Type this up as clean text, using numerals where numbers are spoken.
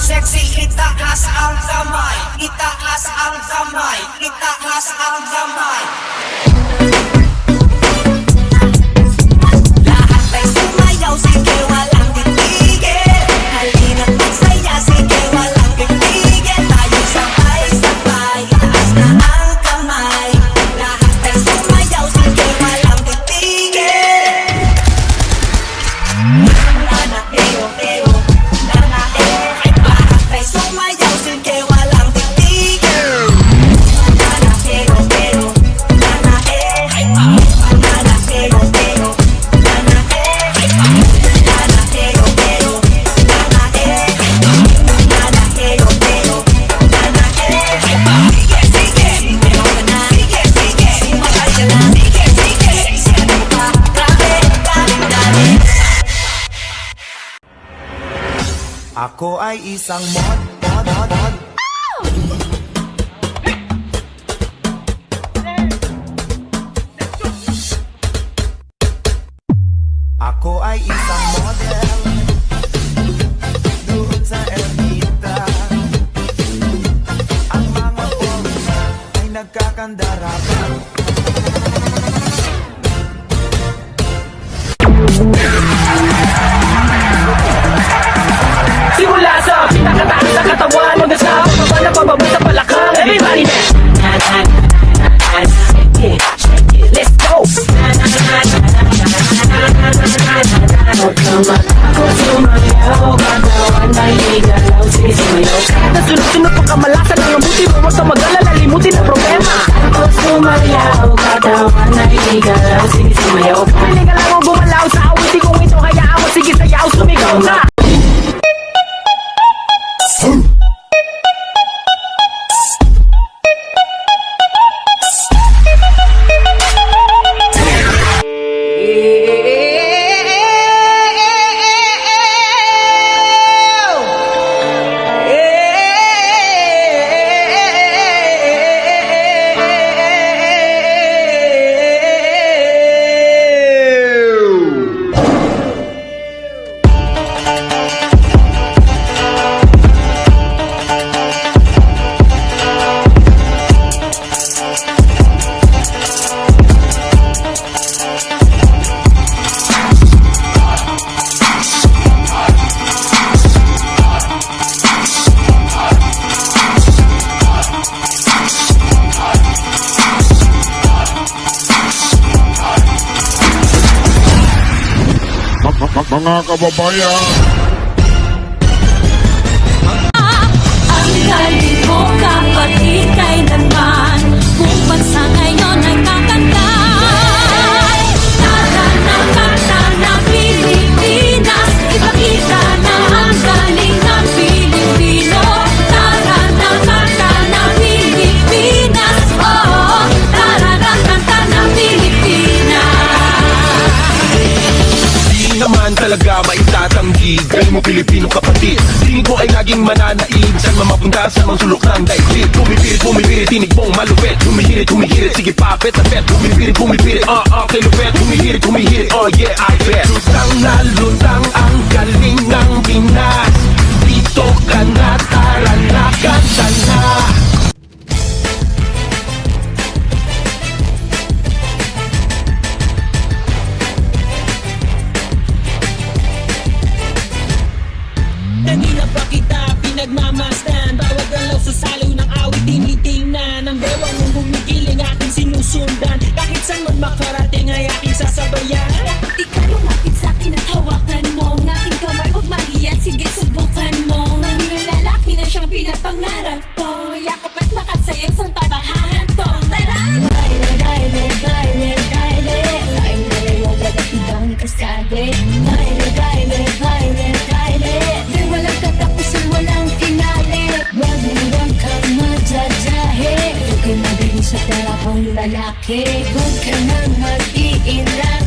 Sexy, itaas ang kamay, itaas ang kamay, itaas ang kamay. Lahat ay sumayaw, sige walang titigil. Halina't magsaya, sige walang titigil. Tayo sabay-sabay, itaas na ang kamay. Lahat ay sumayaw, sige walang titigil. Nana, eyo, eyo. Sumayaw, sige walang titigil. Nana, pero, pero. Nana, Nana, pero, pero. Nana, Nana, pero, pero. Nana, Nana, pero, pero. Nana, sige, sige. Pero ka na. Sige, sige. Sumakay ka na. Sige, sige. Sige pa. Grabe, dali, dali. Ako ay isang mod. Ako ay isang model doon sa Ermita. Ang mga foreigner ay nagkakandarapan. Simula sa pinakataas sa katawan hanggang sa pababa na pababa sa balakang. Everybody dance! Let's go! Ako sumayaw, katawan ay igalaw. Sige sumayaw ka. Nasunod-sunod pagkamalasan ng mabuti mo. Huwag ka mag-alala, limutin ang problema. Ako sumayaw, katawan ay igalaw. Sige sumayaw ka. Piling ka lang mo bumalaw sa awit kong ito. Hayaan mo, sige sayaw, sumigaw na. Mga kababayan, ang galing mo kapatid kailanman kung bansa ngayon ay kakantay. Tara na kanta na Pilipinas, ipakita na ang galing ng Pilipino. Tara na kanta na Pilipinas, oh, tara na kanta na Pilipinas. Di naman talaga maitatanggi. Galing mo Pilipino kapatid. Tingin ko ay laging mananaig. Saan mamapunta sa mga sulok ng daigdig. Pumipirit, pumipirit, tinig mong malupit. Humihirit, humihirit, sige papet na pet. Humipirit, humipirit, kay lupet. Humihirit, humihirit, oh yeah, I bet. Lutang na lutang ang galing ng Pinas. Dito ka na, tara na, kanta na. Kanina pa kita pinagmamasdan. Bawat galaw sa saliw ng awit tinitingnan. Ang bewang mong gumigiling aking sinusundan. Kahit saan man makarating ay aking sasabayan. Di ka lumapit sa'kin at hawakan mo ang aking kamay. Huwag mahiya, sige subukan mo. Ang lalaki na siyang pinapangarap ko. Yakap at makasayang sa tabahan to. Tara! Baile, baile, baile, baile. Baile, huwag at ibang kasali. Baile, baile, baile, baile. Di walang katapusan, walang finale. Huwag kang madadahe. Huwag ka maging sa talakong lalaki. Huwag ka nang mag-iinla.